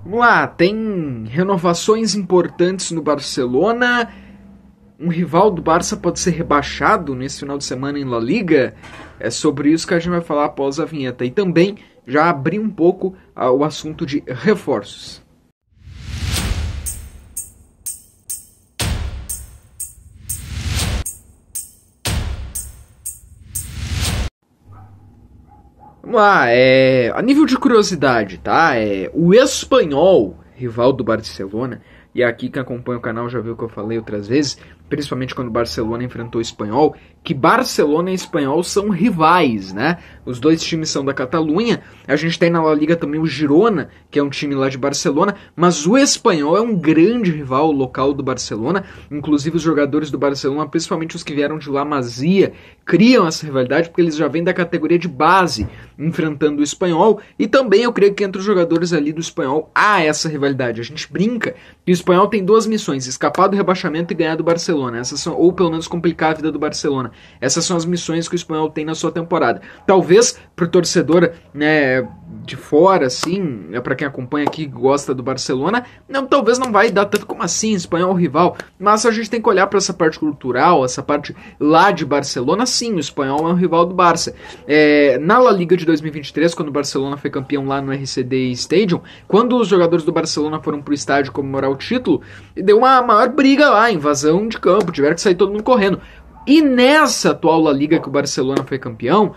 Vamos lá, tem renovações importantes no Barcelona. Um rival do Barça pode ser rebaixado nesse final de semana em La Liga. É sobre isso que a gente vai falar após a vinheta. E também já abrir um pouco o assunto de reforços. Vamos lá, a nível de curiosidade, tá? O Espanhol, rival do Barcelona, e aqui quem acompanha o canal já viu que eu falei outras vezes, principalmente quando o Barcelona enfrentou o Espanhol, que Barcelona e Espanhol são rivais, né? Os dois times são da Catalunha, a gente tem na La Liga também o Girona, que é um time lá de Barcelona, mas o Espanhol é um grande rival local do Barcelona, inclusive os jogadores do Barcelona, principalmente os que vieram de La Masia, criam essa rivalidade porque eles já vêm da categoria de base, enfrentando o Espanhol, e também eu creio que entre os jogadores ali do Espanhol há essa rivalidade. A gente brinca que o Espanhol tem duas missões, escapar do rebaixamento e ganhar do Barcelona, essas são, ou pelo menos complicar a vida do Barcelona. Essas são as missões que o Espanhol tem na sua temporada. Talvez pro torcedor, né, de fora, assim, para quem acompanha aqui e gosta do Barcelona, talvez não vai dar tanto como assim, Espanhol rival, mas a gente tem que olhar para essa parte cultural, essa parte lá de Barcelona. Sim, o Espanhol é um rival do Barça. Na La Liga de 2023, quando o Barcelona foi campeão lá no RCD Stadium, quando os jogadores do Barcelona foram pro estádio comemorar o título, deu uma maior briga lá, invasão de campo, tiveram que sair todo mundo correndo. E nessa atual La Liga que o Barcelona foi campeão,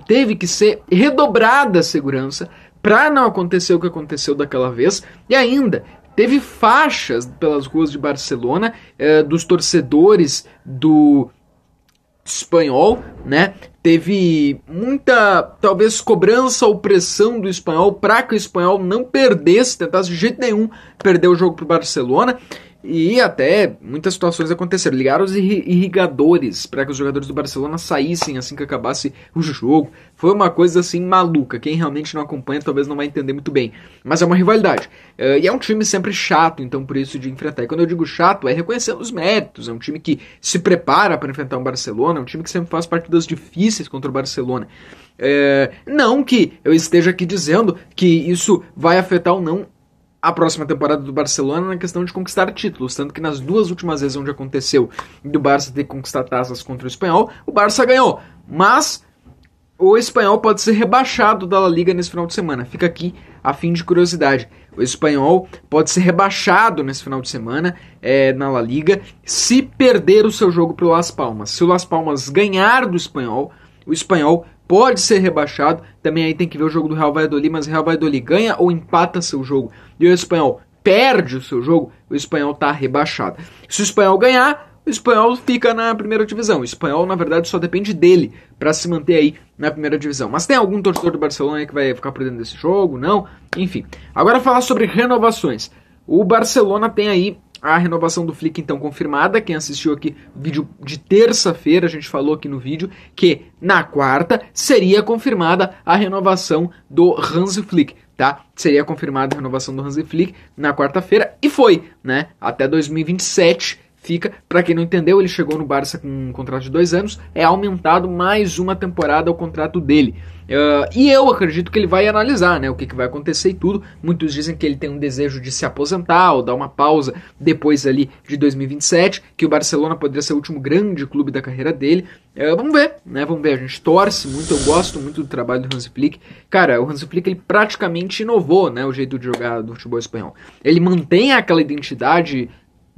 teve que ser redobrada a segurança para não acontecer o que aconteceu daquela vez. E ainda teve faixas pelas ruas de Barcelona dos torcedores do Espanhol, né? Teve muita, talvez, cobrança ou pressão do Espanhol para que o Espanhol não perdesse, tentasse de jeito nenhum perder o jogo para o Barcelona. E até muitas situações aconteceram. Ligaram os irrigadores para que os jogadores do Barcelona saíssem assim que acabasse o jogo. Foi uma coisa assim maluca. Quem realmente não acompanha talvez não vai entender muito bem. Mas é uma rivalidade. E é um time sempre chato, então por isso de enfrentar. E quando eu digo chato, é reconhecendo os méritos. É um time que se prepara para enfrentar um Barcelona. É um time que sempre faz partidas difíceis contra o Barcelona. Não que eu esteja aqui dizendo que isso vai afetar ou não a próxima temporada do Barcelona na questão de conquistar títulos, tanto que nas duas últimas vezes onde aconteceu do Barça ter que conquistar taças contra o Espanhol, o Barça ganhou, mas o Espanhol pode ser rebaixado da La Liga nesse final de semana. Fica aqui a fim de curiosidade. O Espanhol pode ser rebaixado nesse final de semana na La Liga se perder o seu jogo para o Las Palmas. Se o Las Palmas ganhar do Espanhol, o Espanhol pode ser rebaixado. Também aí tem que ver o jogo do Real Valladolid, mas o Real Valladolid ganha ou empata seu jogo e o Espanhol perde o seu jogo, o Espanhol está rebaixado. Se o Espanhol ganhar, o Espanhol fica na primeira divisão. O Espanhol, na verdade, só depende dele para se manter aí na primeira divisão. Mas tem algum torcedor do Barcelona aí que vai ficar por dentro desse jogo? Não? Enfim. Agora falar sobre renovações. O Barcelona tem aí a renovação do Flick, então, confirmada. Quem assistiu aqui o vídeo de terça-feira, a gente falou aqui no vídeo que na quarta seria confirmada a renovação do Hansi Flick, tá? Seria confirmada a renovação do Hansi Flick na quarta-feira e foi, né? Até 2027 fica. Pra quem não entendeu, ele chegou no Barça com um contrato de 2 anos, é aumentado mais uma temporada ao contrato dele. E eu acredito que ele vai analisar, né, o que vai acontecer e tudo. Muitos dizem que ele tem um desejo de se aposentar ou dar uma pausa depois ali de 2027, que o Barcelona poderia ser o último grande clube da carreira dele. Vamos ver, né, vamos ver. A gente torce muito, eu gosto muito do trabalho do Hansi Flick. Cara, o Hansi Flick ele praticamente inovou, né, o jeito de jogar do futebol espanhol. Ele mantém aquela identidade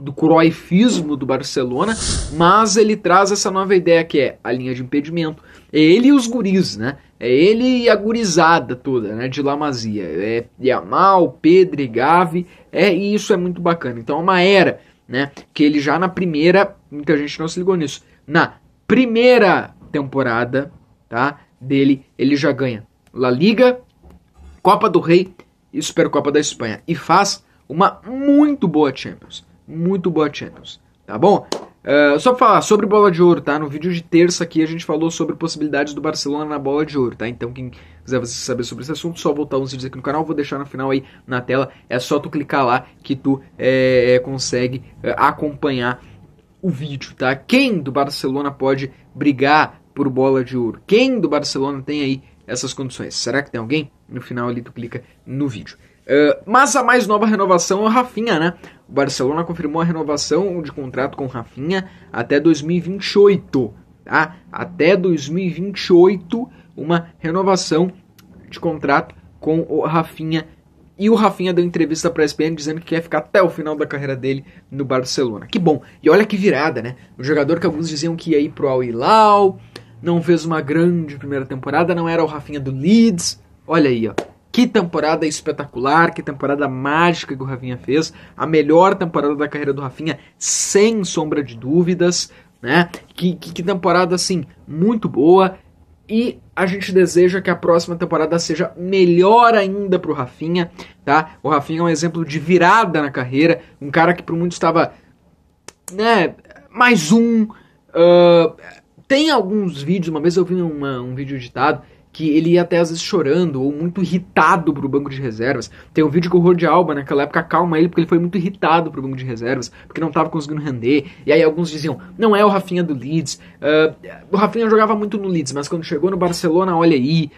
do cruyffismo do Barcelona, mas ele traz essa nova ideia que é a linha de impedimento. É ele e os guris, né? É ele e a gurizada toda, né? De La Masia. É Yamal, Pedri, Gavi, e isso é muito bacana. Então é uma era, né? Que ele já na primeira, muita gente não se ligou nisso, na primeira temporada, tá? Dele, ele já ganha La Liga, Copa do Rei e Supercopa da Espanha. E faz uma muito boa Champions. Muito boa Champions, tá bom? Só pra falar sobre bola de ouro, tá? No vídeo de terça aqui a gente falou sobre possibilidades do Barcelona na bola de ouro, tá? Então quem quiser saber sobre esse assunto, só voltar uns vídeos aqui no canal, vou deixar no final aí na tela. É só tu clicar lá que tu consegue acompanhar o vídeo, tá? Quem do Barcelona pode brigar por bola de ouro? Quem do Barcelona tem aí essas condições. Será que tem alguém? No final ali tu clica no vídeo. Mas a mais nova renovação é o Rafinha, né? O Barcelona confirmou a renovação de contrato com o Rafinha até 2028, tá? Até 2028, uma renovação de contrato com o Rafinha. E o Rafinha deu entrevista para a ESPN dizendo que quer ficar até o final da carreira dele no Barcelona. Que bom. E olha que virada, né? O jogador que alguns diziam que ia ir pro Al Hilal, não fez uma grande primeira temporada, não era o Rafinha do Leeds. Olha aí, ó. Que temporada espetacular, que temporada mágica que o Rafinha fez. A melhor temporada da carreira do Rafinha, sem sombra de dúvidas, né? Que temporada, assim, muito boa. E a gente deseja que a próxima temporada seja melhor ainda pro Rafinha, tá? O Rafinha é um exemplo de virada na carreira, um cara que por muito estava, né, mais um. Tem alguns vídeos, uma vez eu vi um vídeo editado, que ele ia até às vezes chorando ou muito irritado pro banco de reservas. Tem um vídeo que o Jordi Alba naquela época calma ele porque ele foi muito irritado pro banco de reservas, porque não tava conseguindo render. E aí alguns diziam, não é o Rafinha do Leeds. O Rafinha jogava muito no Leeds, mas quando chegou no Barcelona, olha aí.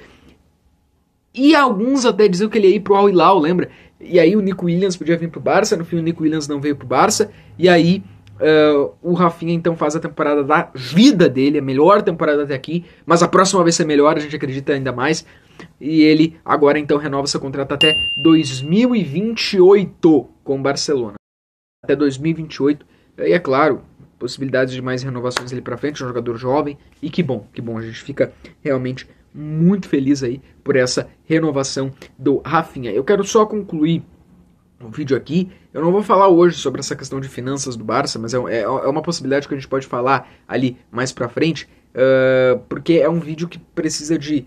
E alguns até diziam que ele ia ir pro Al Hilal, lembra? E aí o Nico Williams podia vir pro Barça, no fim o Nico Williams não veio pro Barça. E aí o Rafinha então faz a temporada da vida dele, a melhor temporada até aqui, mas a próxima vai ser melhor, a gente acredita ainda mais. E ele agora então renova seu contrato até 2028 com o Barcelona. Até 2028. E é claro, possibilidades de mais renovações ali pra frente, um jogador jovem. E que bom, a gente fica realmente muito feliz aí por essa renovação do Rafinha. Eu quero só concluir o vídeo aqui. Eu não vou falar hoje sobre essa questão de finanças do Barça, mas é uma possibilidade que a gente pode falar ali mais pra frente, porque é um vídeo que precisa de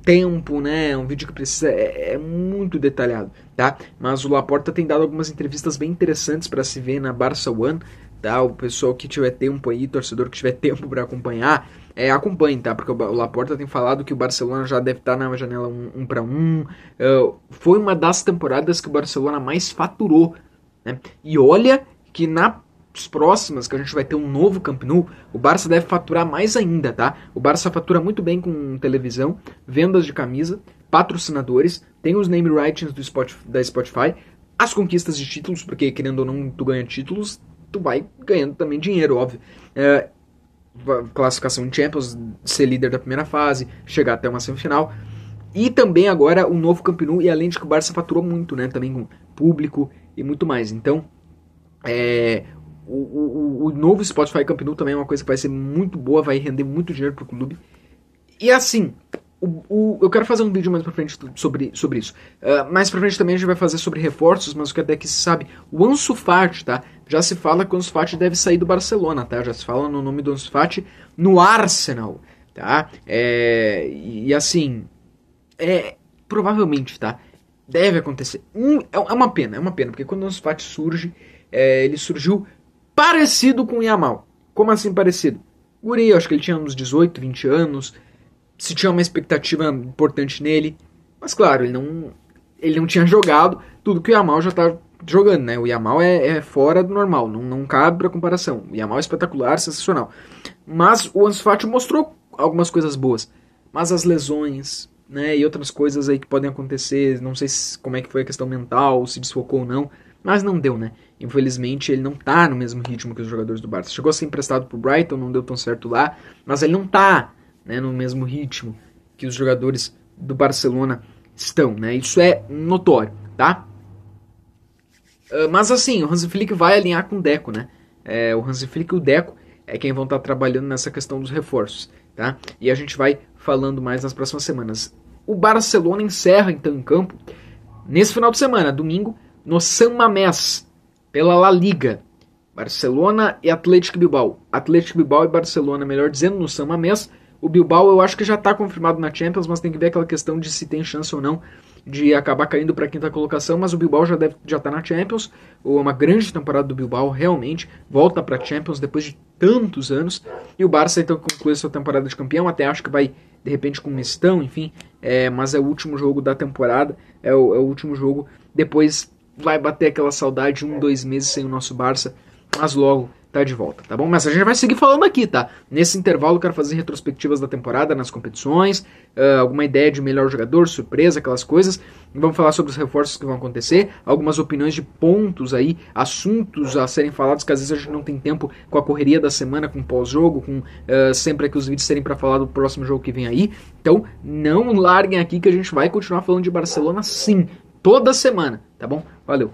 tempo, né? É um vídeo que precisa é muito detalhado, tá? Mas o Laporta tem dado algumas entrevistas bem interessantes para se ver na Barça One, tá? O pessoal que tiver tempo aí, torcedor que tiver tempo para acompanhar, acompanhe, tá? Porque o Laporta tem falado que o Barcelona já deve estar na janela 1 para 1. Foi uma das temporadas que o Barcelona mais faturou, né? E olha que nas próximas, que a gente vai ter um novo Camp Nou, o Barça deve faturar mais ainda, tá? O Barça fatura muito bem com televisão, vendas de camisa, patrocinadores, tem os name rights da Spotify, as conquistas de títulos, porque querendo ou não tu ganha títulos, tu vai ganhando também dinheiro, óbvio. Classificação em Champions, ser líder da primeira fase, chegar até uma semifinal. E também agora o novo Camp Nou, e além de que o Barça faturou muito, né? Também com público e muito mais. Então, o novo Spotify Camp Nou também é uma coisa que vai ser muito boa, vai render muito dinheiro pro clube. E assim, eu quero fazer um vídeo mais pra frente sobre isso. Mais pra frente também a gente vai fazer sobre reforços, mas o que até que se sabe, o Ansu Fati, tá? Já se fala que o Ansu Fati deve sair do Barcelona, tá? Já se fala no nome do Ansu Fati no Arsenal, tá? E assim, provavelmente, tá? Deve acontecer. É uma pena, porque quando o Ansu Fati surge, ele surgiu parecido com o Yamal. Como assim parecido? Guri, eu acho que ele tinha uns 18, 20 anos, se tinha uma expectativa importante nele, mas claro, ele não tinha jogado tudo que o Yamal já tá jogando, né? O Yamal é fora do normal, não cabe pra comparação. O Yamal é espetacular, sensacional. Mas o Ansu Fati mostrou algumas coisas boas, mas as lesões, né, e outras coisas aí que podem acontecer, não sei como é que foi a questão mental, se desfocou ou não, mas não deu, né? Infelizmente ele não tá no mesmo ritmo que os jogadores do Barça. Chegou a ser emprestado pro Brighton, não deu tão certo lá, mas ele não tá, né, no mesmo ritmo que os jogadores do Barcelona estão, né? Isso é notório, tá? Mas assim, o Hansi Flick vai alinhar com o Deco, né? O Hansi Flick e o Deco é quem vão estar trabalhando nessa questão dos reforços, tá? E a gente vai falando mais nas próximas semanas. O Barcelona encerra então em campo nesse final de semana, domingo, no San Mamés, pela La Liga. Barcelona e Athletic Bilbao. Athletic Bilbao e Barcelona, melhor dizendo, no San Mamés. O Bilbao eu acho que já está confirmado na Champions, mas tem que ver aquela questão de se tem chance ou não de acabar caindo para a quinta colocação, mas o Bilbao já tá na Champions, ou uma grande temporada do Bilbao, realmente, volta para a Champions depois de tantos anos, e o Barça então conclui sua temporada de campeão, até acho que vai, de repente, com um mistão, enfim, mas é o último jogo da temporada, é o último jogo, depois vai bater aquela saudade, 1, 2 meses sem o nosso Barça, mas logo tá de volta, tá bom? Mas a gente vai seguir falando aqui, tá? Nesse intervalo eu quero fazer retrospectivas da temporada nas competições, alguma ideia de melhor jogador, surpresa, aquelas coisas. Vamos falar sobre os reforços que vão acontecer, algumas opiniões de pontos aí, assuntos a serem falados que às vezes a gente não tem tempo com a correria da semana, com pós-jogo, com sempre aqui os vídeos serem para falar do próximo jogo que vem aí. Então não larguem aqui que a gente vai continuar falando de Barcelona sim, toda semana, tá bom? Valeu!